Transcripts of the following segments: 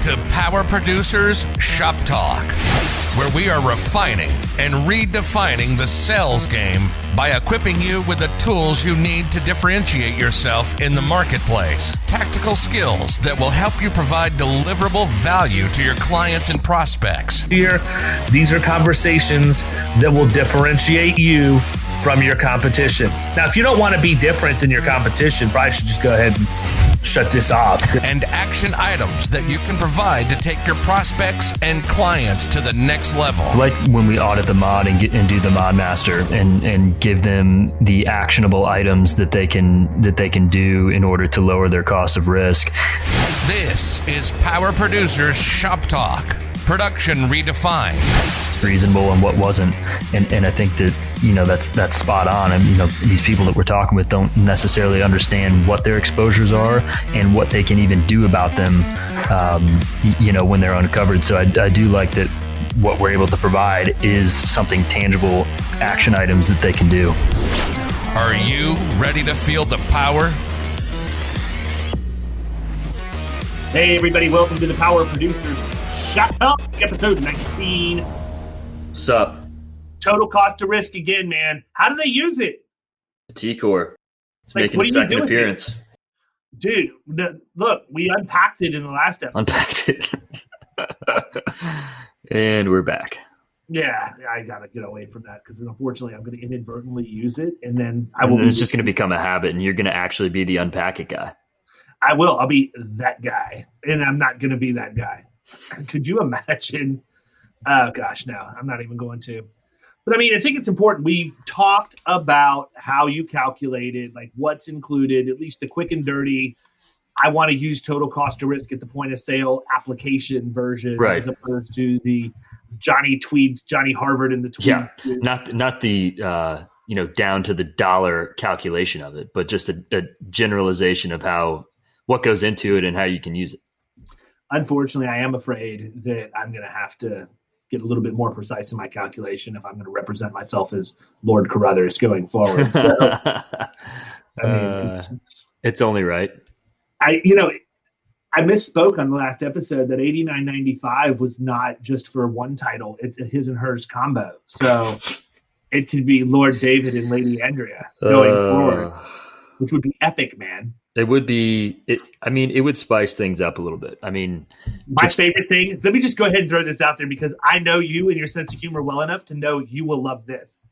to Power Producers Shop Talk, where we are refining and redefining the sales game by equipping you with the tools you need to differentiate yourself in the marketplace. Tactical skills that will help you provide deliverable value to your clients and prospects. Here, these are conversations that will differentiate you from your competition. Now, if you don't want to be different than your competition, probably should just go ahead and shut this off. And action items that you can provide to take your prospects and clients to the next level. Like when we audit the mod and do the mod master and give them the actionable items that they can do in order to lower their cost of risk. This is Power Producers Shop Talk. Production redefined. Reasonable and what wasn't, and I think that that's spot on. And these people that we're talking with don't necessarily understand what their exposures are and what they can even do about them when they're uncovered. So I do like that what we're able to provide is something tangible, action items that they can do. Are you ready to feel the power? Hey everybody, welcome to the Power Producers Shop Talk, episode 19. What's up? Total cost to risk again, man. How do they use it? T-Core. It's Like, making what its are you second doing appearance. Dude, look, we unpacked it in the last episode. Unpacked it. And we're back. Yeah, I got to get away from that because unfortunately I'm going to inadvertently use it and then It's just going to become a habit and you're going to actually be the unpack it guy. I will. I'll be that guy and I'm not going to be that guy. Could you imagine? Oh, gosh, no, I'm not even going to. But, I think it's important. We've talked about how you calculate it, like what's included, at least the quick and dirty. I want to use total cost to risk at the point of sale application version, right, as opposed to the Johnny Harvard and the tweets. Yeah, not the down to the dollar calculation of it, but just a generalization of what goes into it and how you can use it. Unfortunately, I am afraid that I'm going to have to get a little bit more precise in my calculation if I'm going to represent myself as Lord Carothers going forward. So, it's only right. I misspoke on the last episode that $89.95 was not just for one title; it's a his and hers combo. So it could be Lord David and Lady Andrea going forward, which would be epic, man. It would be. It would spice things up a little bit. My favorite thing. Let me just go ahead and throw this out there because I know you and your sense of humor well enough to know you will love this.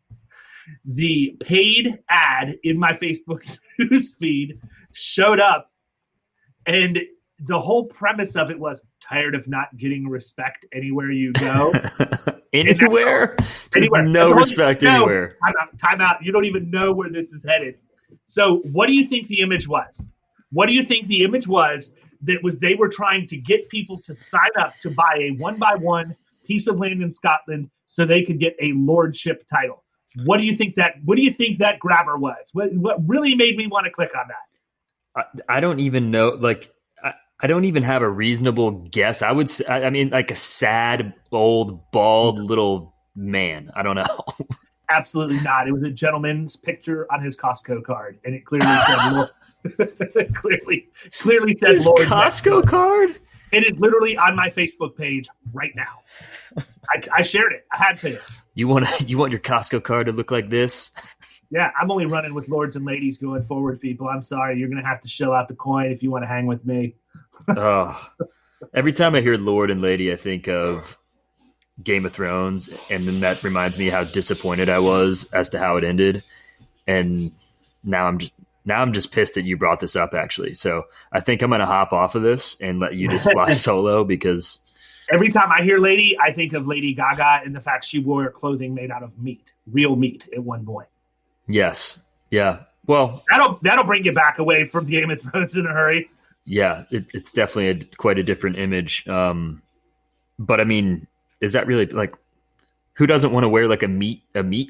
The paid ad in my Facebook news feed showed up, and the whole premise of it was tired of not getting respect anywhere you go. Anywhere? Anywhere. No respect anywhere. Time out. You don't even know where this is headed. So what do you think the image was? What do you think the image was they were trying to get people to sign up to buy a 1x1 piece of land in Scotland so they could get a lordship title? What do you think that grabber was? What really made me want to click on that? I don't even know. Like, I don't even have a reasonable guess. I would say, like a sad, old, bald little man. I don't know. Absolutely not. It was a gentleman's picture on his Costco card, and it clearly said clearly said his Lord. Costco card? It is literally on my Facebook page right now. I shared it. I had to. You want your Costco card to look like this? Yeah, I'm only running with lords and ladies going forward, people. I'm sorry. You're going to have to shell out the coin if you want to hang with me. Every time I hear Lord and Lady, I think of Game of Thrones, and then that reminds me how disappointed I was as to how it ended. And now I'm just pissed that you brought this up, actually. So I think I'm going to hop off of this and let you just fly solo, because every time I hear Lady, I think of Lady Gaga and the fact she wore clothing made out of meat, real meat at one point. Yes. Yeah. Well, that'll bring you back away from Game of Thrones in a hurry. Yeah, it's definitely quite a different image. But is that really, like, who doesn't want to wear like a meat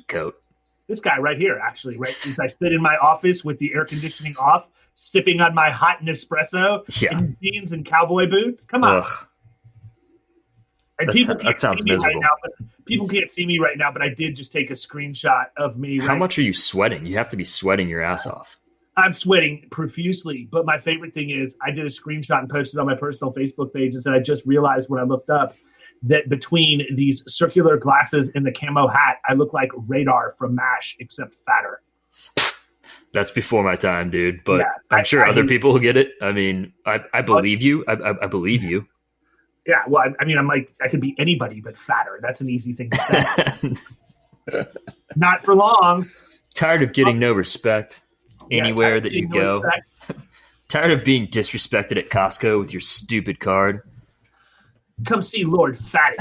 coat? This guy right here, actually, right? Since I sit in my office with the air conditioning off, sipping on my hot Nespresso, in jeans and cowboy boots. Come on. Ugh. And people can't see me miserable. right now. People can't see me right now, but I did just take a screenshot of me. How much are you sweating? You have to be sweating your ass off. I'm sweating profusely, but my favorite thing is I did a screenshot and posted on my personal Facebook page and said I just realized when I looked up that between these circular glasses and the camo hat, I look like Radar from MASH, except fatter. That's before my time, dude. But Yeah, I'm sure other people will get it. I mean, I believe you. I believe you. Yeah, well, I mean, I'm like, I could be anybody but fatter. That's an easy thing to say. Not for long. Tired of getting no respect anywhere tired of that you getting no go. respect. Tired of being disrespected at Costco with your stupid card. Come see Lord Fatty.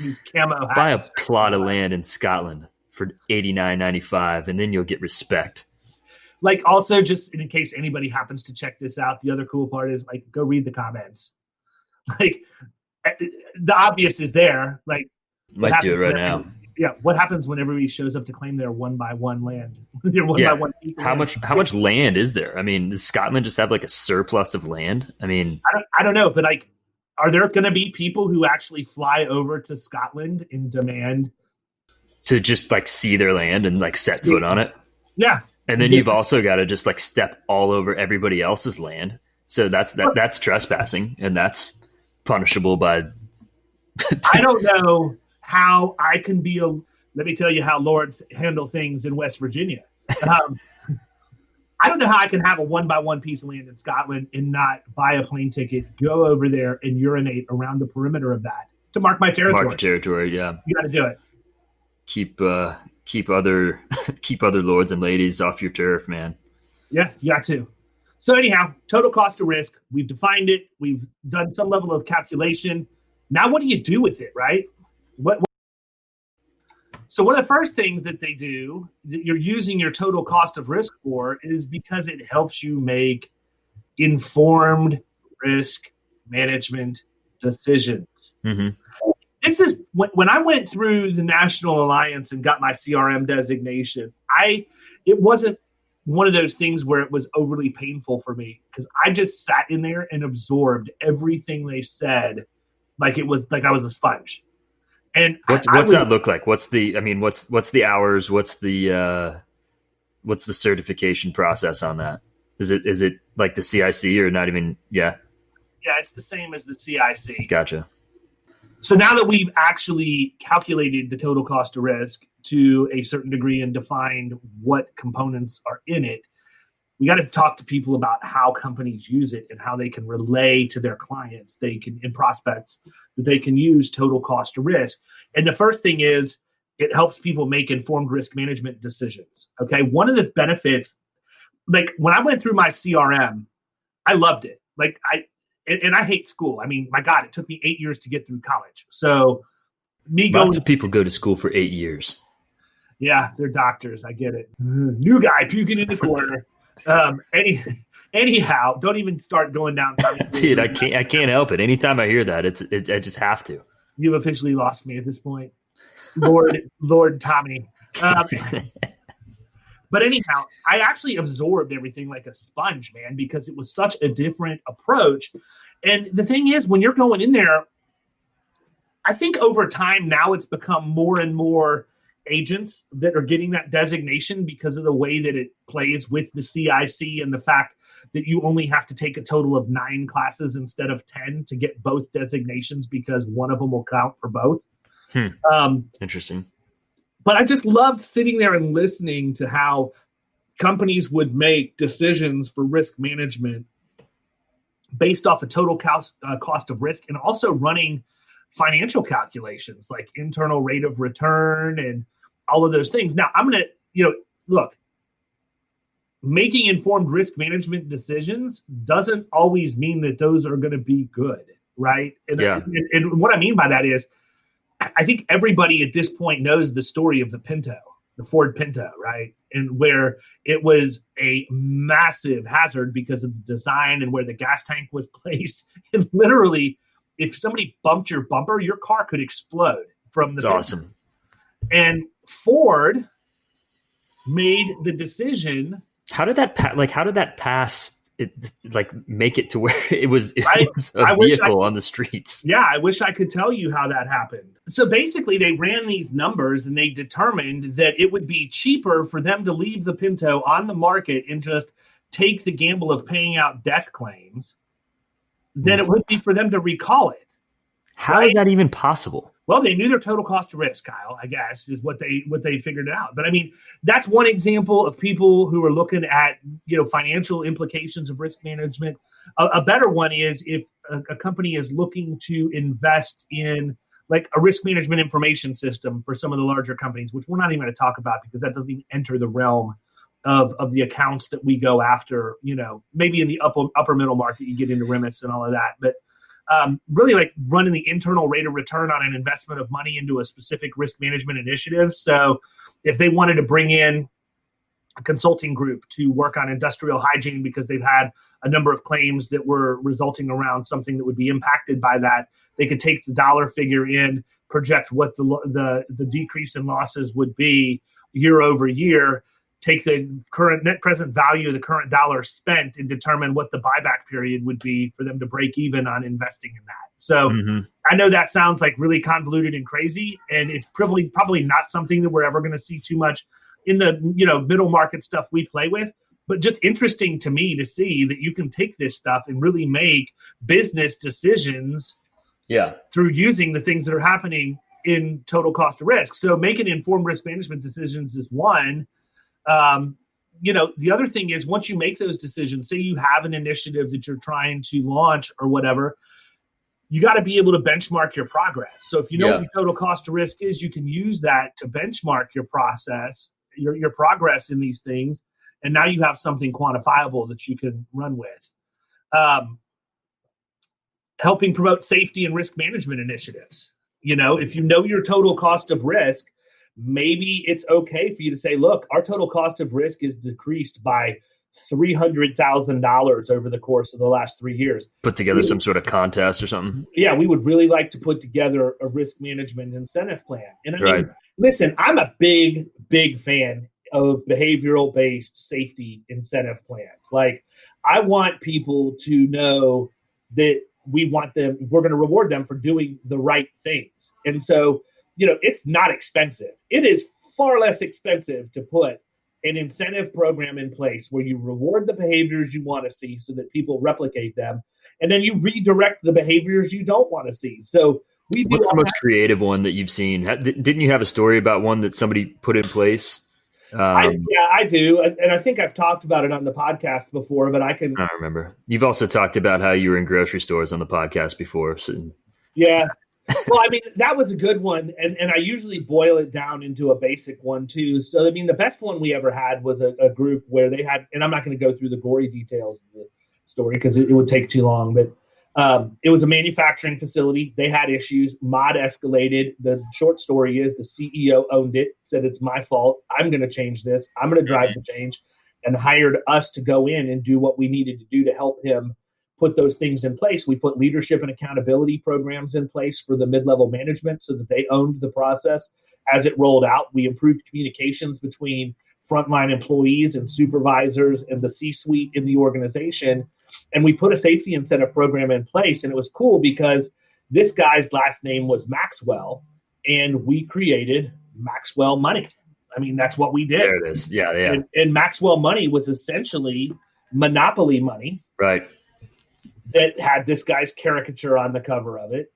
These camo hats. Buy a plot of land in Scotland for $89.95, and then you'll get respect. Like, also, just in case anybody happens to check this out, the other cool part is, like, go read the comments. Like, the obvious is there. Like, Might do it right now. Yeah, what happens when everybody shows up to claim their one by one land? Their one by one piece of How land? How much land is there? I mean, does Scotland just have like a surplus of land? I mean, I don't know, but like, are there going to be people who actually fly over to Scotland and demand to just like see their land and like set foot on it? Yeah, and then you've also got to just like step all over everybody else's land. So that's trespassing, and that's punishable by. I don't know how I can be let me tell you how lords handle things in West Virginia. I don't know how I can have a 1-by-1 piece of land in Scotland and not buy a plane ticket, go over there and urinate around the perimeter of that to mark my territory. Mark the territory, yeah. You got to do it. Keep other lords and ladies off your turf, man. Yeah, you got to. So anyhow, total cost of risk. We've defined it. We've done some level of calculation. Now, what do you do with it, right? So one of the first things that they do that you're using your total cost of risk for is because it helps you make informed risk management decisions. Mm-hmm. This is when I went through the National Alliance and got my CRM designation, it wasn't one of those things where it was overly painful for me because I just sat in there and absorbed everything they said like I was a sponge. And what's that look like? What's the hours? What's the certification process on that? Is it like the CIC or not even? Yeah. Yeah, it's the same as the CIC. Gotcha. So now that we've actually calculated the total cost of risk to a certain degree and defined what components are in it, we got to talk to people about how companies use it and how they can relay to their clients, and prospects that they can use total cost of risk. And the first thing is it helps people make informed risk management decisions. Okay. One of the benefits, like when I went through my CRM, I loved it. Like I hate school. I mean, my God, it took me 8 years to get through college. So lots of people go to school for 8 years. Yeah, they're doctors. I get it. New guy puking in the corner. Anyhow, don't even start going down. Dude, I can't help it. Anytime I hear that, I just have to. You've officially lost me at this point, Lord Tommy. But anyhow, I actually absorbed everything like a sponge, man, because it was such a different approach. And the thing is, when you're going in there, I think over time now it's become more and more agents that are getting that designation because of the way that it plays with the CIC and the fact that you only have to take a total of 9 classes instead of 10 to get both designations because one of them will count for both. Interesting. But I just loved sitting there and listening to how companies would make decisions for risk management based off a total cost of risk and also running financial calculations like internal rate of return and all of those things. Now, I'm going to, look, making informed risk management decisions doesn't always mean that those are going to be good, right? And what I mean by that is I think everybody at this point knows the story of the Pinto, the Ford Pinto, right? And where it was a massive hazard because of the design and where the gas tank was placed. And literally, if somebody bumped your bumper, your car could explode from the. That's awesome. And Ford made the decision. How did that pass like make it to where it was a vehicle on the streets. Yeah, I wish I could tell you how that happened. So basically, they ran these numbers and they determined that it would be cheaper for them to leave the Pinto on the market and just take the gamble of paying out death claims than it would be for them to recall it. How is that even possible? Well, they knew their total cost of risk, Kyle, I guess, is what they figured out. But I mean, that's one example of people who are looking at, financial implications of risk management. A better one is if a company is looking to invest in like a risk management information system for some of the larger companies, which we're not even going to talk about because that doesn't even enter the realm of the accounts that we go after. Maybe in the upper middle market, you get into REMITs and all of that, but really like running the internal rate of return on an investment of money into a specific risk management initiative. So if they wanted to bring in a consulting group to work on industrial hygiene because they've had a number of claims that were resulting around something that would be impacted by that, they could take the dollar figure in, project what the decrease in losses would be year over year, take the current net present value of the current dollar spent and determine what the buyback period would be for them to break even on investing in that. So I know that sounds like really convoluted and crazy, and it's probably not something that we're ever going to see too much in the middle market stuff we play with, but just interesting to me to see that you can take this stuff and really make business decisions through using the things that are happening in total cost of risk. So making informed risk management decisions is one. The other thing is once you make those decisions, say you have an initiative that you're trying to launch or whatever, you got to be able to benchmark your progress. So if you know what your total cost of risk is, you can use that to benchmark your process, your progress in these things. And now you have something quantifiable that you can run with. Helping promote safety and risk management initiatives. If you know your total cost of risk, maybe it's okay for you to say, look, our total cost of risk is decreased by $300,000 over the course of the last 3 years. Put together some sort of contest or something. Yeah, we would really like to put together a risk management incentive plan. And I mean, listen, I'm a big, big fan of behavioral-based safety incentive plans. Like, I want people to know that we're going to reward them for doing the right things. And so, it's not expensive. It is far less expensive to put an incentive program in place where you reward the behaviors you want to see so that people replicate them. And then you redirect the behaviors you don't want to see. So what's the most creative one that you've seen? Didn't you have a story about one that somebody put in place? I do. And I think I've talked about it on the podcast before, but I don't remember. You've also talked about how you were in grocery stores on the podcast before. So. Yeah. Well, I mean, that was a good one. And I usually boil it down into a basic one, too. So, I mean, the best one we ever had was a group where they had, and I'm not going to go through the gory details of the story because it would take too long, but it was a manufacturing facility. They had issues. Mod escalated. The short story is the CEO owned it, said it's my fault. I'm going to change this. I'm going to drive the change, and hired us to go in and do what we needed to do to help him put those things in place. We put leadership and accountability programs in place for the mid-level management so that they owned the process as it rolled out. We improved communications between frontline employees and supervisors and the C-suite in the organization. And we put a safety incentive program in place. And it was cool because this guy's last name was Maxwell, and we created Maxwell Money. I mean, that's what we did. There it is. Yeah. And Maxwell Money was essentially monopoly money. Right. That had this guy's caricature on the cover of it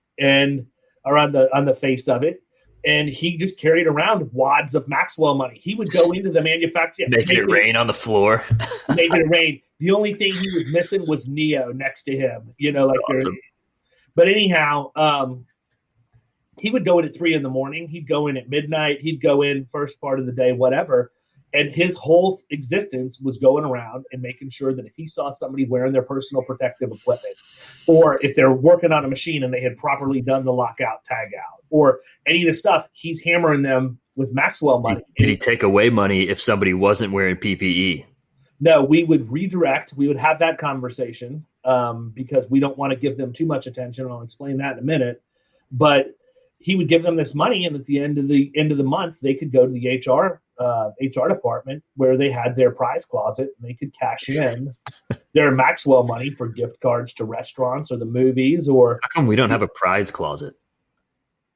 or on the face of it. And he just carried around wads of Maxwell Money. He would go into the manufacturer. Making it rain on the floor. Making it rain. The only thing he was missing was Neo next to him. Awesome. But anyhow, he would go in at 3 a.m. He'd go in at midnight. He'd go in first part of the day, whatever. And his whole existence was going around and making sure that if he saw somebody wearing their personal protective equipment, or if they're working on a machine and they had properly done the lockout, tag out, or any of the stuff, he's hammering them with Maxwell Money. Did he take away money if somebody wasn't wearing PPE? No, we would redirect. We would have that conversation because we don't want to give them too much attention. I'll explain that in a minute. But he would give them this money, and at the end of the month, they could go to the HR department where they had their prize closet, and they could cash in their Maxwell money for gift cards to restaurants or the movies. Or how come we don't have a prize closet?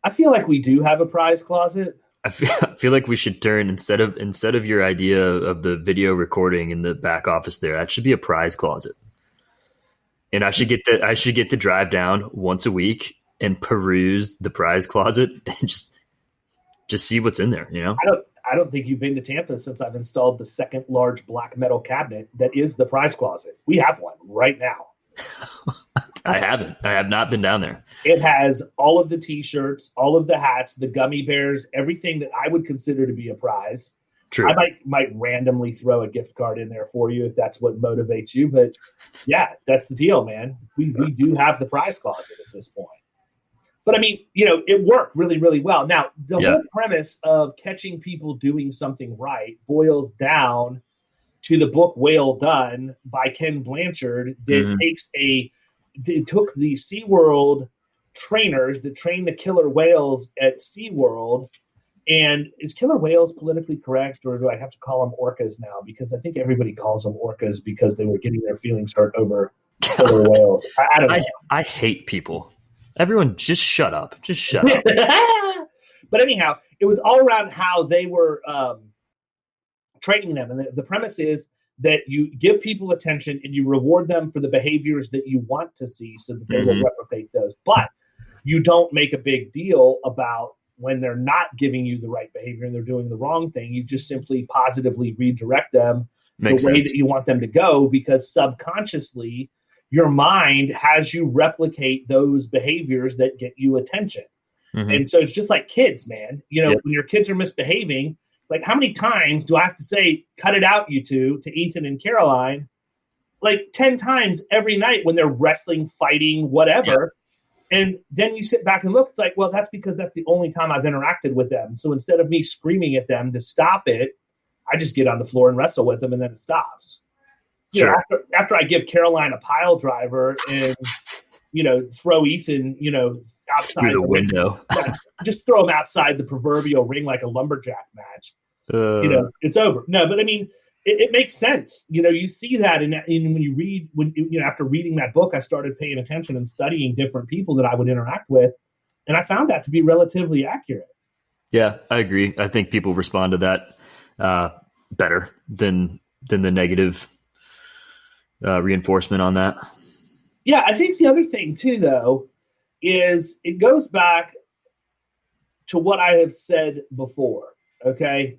I feel like we do have a prize closet. I feel like we should turn instead of your idea of the video recording in the back office there, that should be a prize closet. And I should get to drive down once a week and peruse the prize closet and just see what's in there, you know? I don't think you've been to Tampa since I've installed the second large black metal cabinet that is the prize closet. We have one right now. I haven't. I have not been down there. It has all of the T-shirts, all of the hats, the gummy bears, everything that I would consider to be a prize. True. I might randomly throw a gift card in there for you if that's what motivates you. But yeah, that's the deal, man. We do have the prize closet at this point. But I mean, you know, it worked really, really well. Now, the whole premise of catching people doing something right boils down to the book Whale Done by Ken Blanchard that took the SeaWorld trainers that train the killer whales at SeaWorld. And is killer whales politically correct, or do I have to call them orcas now? Because I think everybody calls them orcas because they were getting their feelings hurt over killer whales. I don't know. I hate people. Everyone just shut up. Just shut up. But anyhow, it was all around how they were training them. And the premise is that you give people attention and you reward them for the behaviors that you want to see so that they will replicate those. But you don't make a big deal about when they're not giving you the right behavior and they're doing the wrong thing. You just simply positively redirect them the way that you want them to go, because subconsciously your mind has you replicate those behaviors that get you attention. And so it's just like kids, man. You know, when your kids are misbehaving, like how many times do I have to say, cut it out, you two, to Ethan and Caroline? Like 10 times every night when they're wrestling, fighting, whatever. And then you sit back and look, it's like, well, that's because that's the only time I've interacted with them. So instead of me screaming at them to stop it, I just get on the floor and wrestle with them, and then it stops. Sure. You know, after I give Caroline a pile driver and, you know, throw Ethan, you know, outside through the window, just throw him outside the proverbial ring like a lumberjack match. You know, it's over. No, but I mean, it makes sense. You know, you see that in when you read, after reading that book, I started paying attention and studying different people that I would interact with. And I found that to be relatively accurate. Yeah, I agree. I think people respond to that better than the negative reinforcement on that. Yeah, I think the other thing too, though, is it goes back to what I have said before. Okay.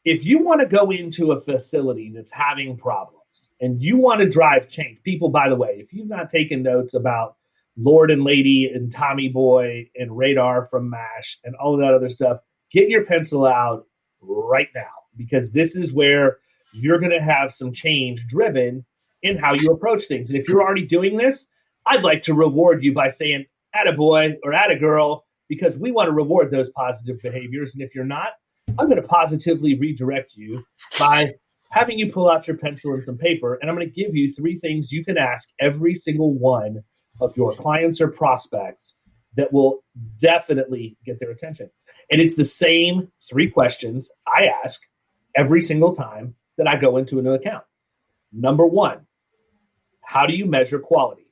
If you want to go into a facility that's having problems and you want to drive change, people, by the way, if you've not taken notes about Lord and Lady and Tommy Boy and Radar from MASH and all of that other stuff, get your pencil out right now, because this is where you're going to have some change driven in how you approach things. And if you're already doing this, I'd like to reward you by saying, attaboy or attagirl, because we want to reward those positive behaviors. And if you're not, I'm going to positively redirect you by having you pull out your pencil and some paper, and I'm going to give you 3 things you can ask every single one of your clients or prospects that will definitely get their attention. And it's the same 3 questions I ask every single time that I go into a new account. Number 1, how do you measure quality?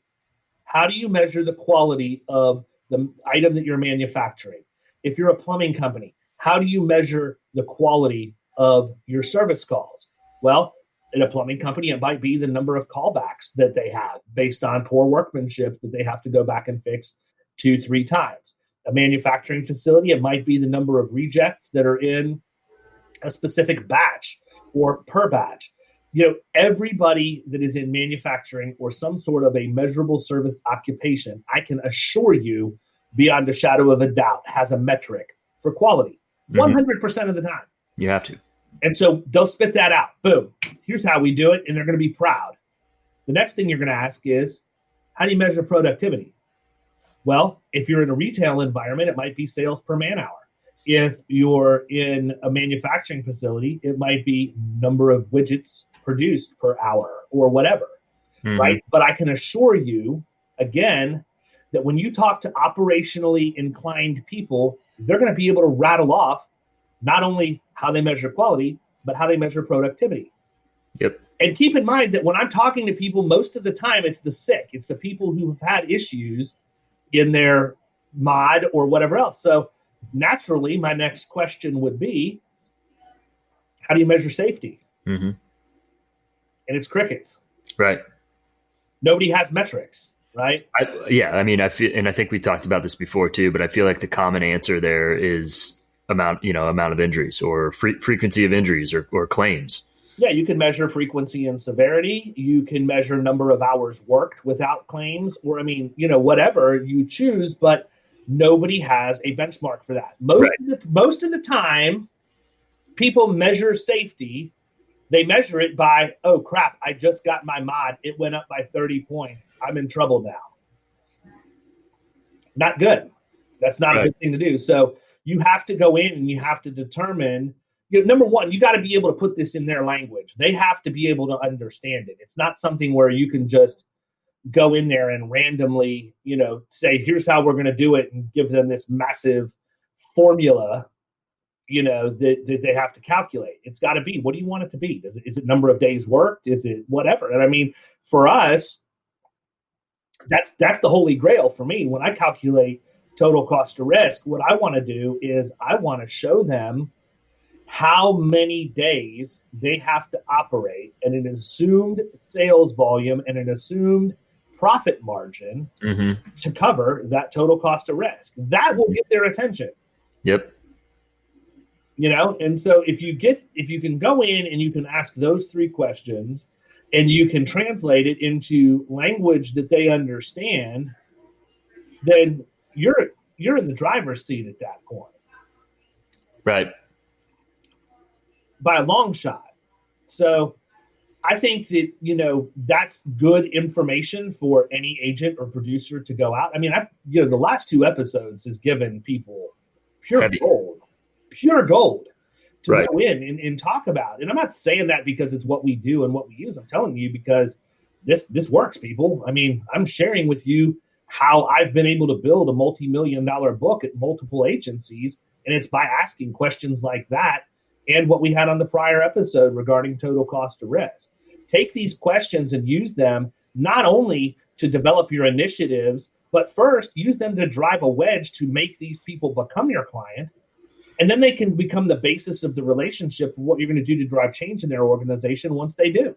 How do you measure the quality of the item that you're manufacturing? If you're a plumbing company, how do you measure the quality of your service calls? Well, in a plumbing company, it might be the number of callbacks that they have based on poor workmanship that they have to go back and fix 2-3 times. A manufacturing facility, it might be the number of rejects that are in a specific batch or per batch. You know, everybody that is in manufacturing or some sort of a measurable service occupation, I can assure you beyond a shadow of a doubt, has a metric for quality. 100% of the time. You have to. And so they'll spit that out. Boom. Here's how we do it. And they're going to be proud. The next thing you're going to ask is, how do you measure productivity? Well, if you're in a retail environment, it might be sales per man hour. If you're in a manufacturing facility, it might be number of widgets produced per hour or whatever, right? But I can assure you, again, that when you talk to operationally inclined people, they're going to be able to rattle off not only how they measure quality, but how they measure productivity. Yep. And keep in mind that when I'm talking to people, most of the time it's the sick. It's the people who have had issues in their mod or whatever else. So naturally, my next question would be, how do you measure safety? Mm-hmm. And it's crickets. Right. Nobody has metrics, right? I feel, and I think we talked about this before too, but I feel like the common answer there is amount of injuries or frequency of injuries or claims. Yeah, you can measure frequency and severity. You can measure number of hours worked without claims, or whatever you choose, but nobody has a benchmark for that. Most of the time, people measure safety. They measure it by, oh crap, I just got my mod. It went up by 30 points. I'm in trouble now. Not good. That's not a good thing to do. So you have to go in and you have to determine, number one, you got to be able to put this in their language. They have to be able to understand it. It's not something where you can just go in there and randomly, say, here's how we're going to do it and give them this massive formula, that they have to calculate. It's got to be, what do you want it to be? Is it number of days worked? Is it whatever? And I mean, for us, that's the holy grail for me. When I calculate total cost of risk, what I want to do is I want to show them how many days they have to operate and an assumed sales volume and an assumed profit margin to cover that total cost of risk. That will get their attention. Yep. And so if you can go in and you can ask those three questions and you can translate it into language that they understand, then you're in the driver's seat at that point. Right. By a long shot. So I think that, that's good information for any agent or producer to go out. I mean, the last two episodes has given people pure gold to go in and talk about. And I'm not saying that because it's what we do and what we use. I'm telling you because this works, people. I mean, I'm sharing with you how I've been able to build a multi-million-dollar book at multiple agencies. And it's by asking questions like that and what we had on the prior episode regarding total cost of risk. Take these questions and use them not only to develop your initiatives, but first use them to drive a wedge to make these people become your client. And then they can become the basis of the relationship for what you're going to do to drive change in their organization once they do.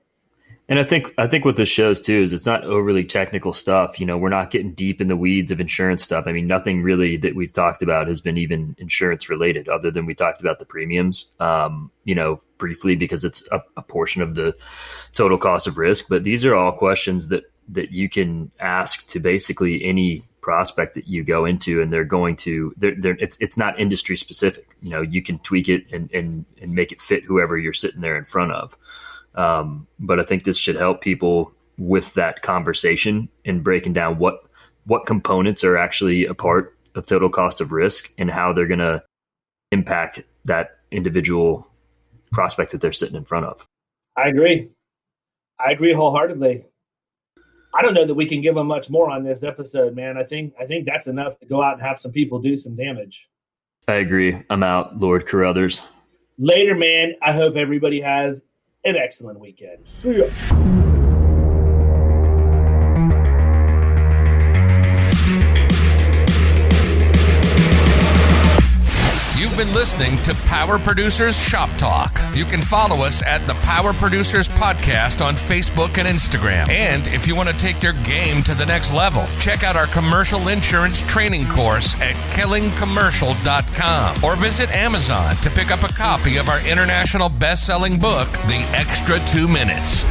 And I think what this shows too is it's not overly technical stuff. We're not getting deep in the weeds of insurance stuff. I mean, nothing really that we've talked about has been even insurance related other than we talked about the premiums, briefly because it's a portion of the total cost of risk. But these are all questions that you can ask to basically any prospect that you go into, and it's not industry specific. You can tweak it and make it fit whoever you're sitting there in front of. But I think this should help people with that conversation and breaking down what components are actually a part of total cost of risk and how they're going to impact that individual prospect that they're sitting in front of. I agree wholeheartedly. I don't know that we can give them much more on this episode, man. I think that's enough to go out and have some people do some damage. I agree. I'm out, Lord Carothers. Later, man. I hope everybody has an excellent weekend. See ya. You've been listening to Power Producers Shop Talk. You can follow us at the Power Producers Podcast on Facebook and Instagram. And if you want to take your game to the next level, check out our commercial insurance training course at killingcommercial.com or visit Amazon to pick up a copy of our international best-selling book, The Extra 2 Minutes.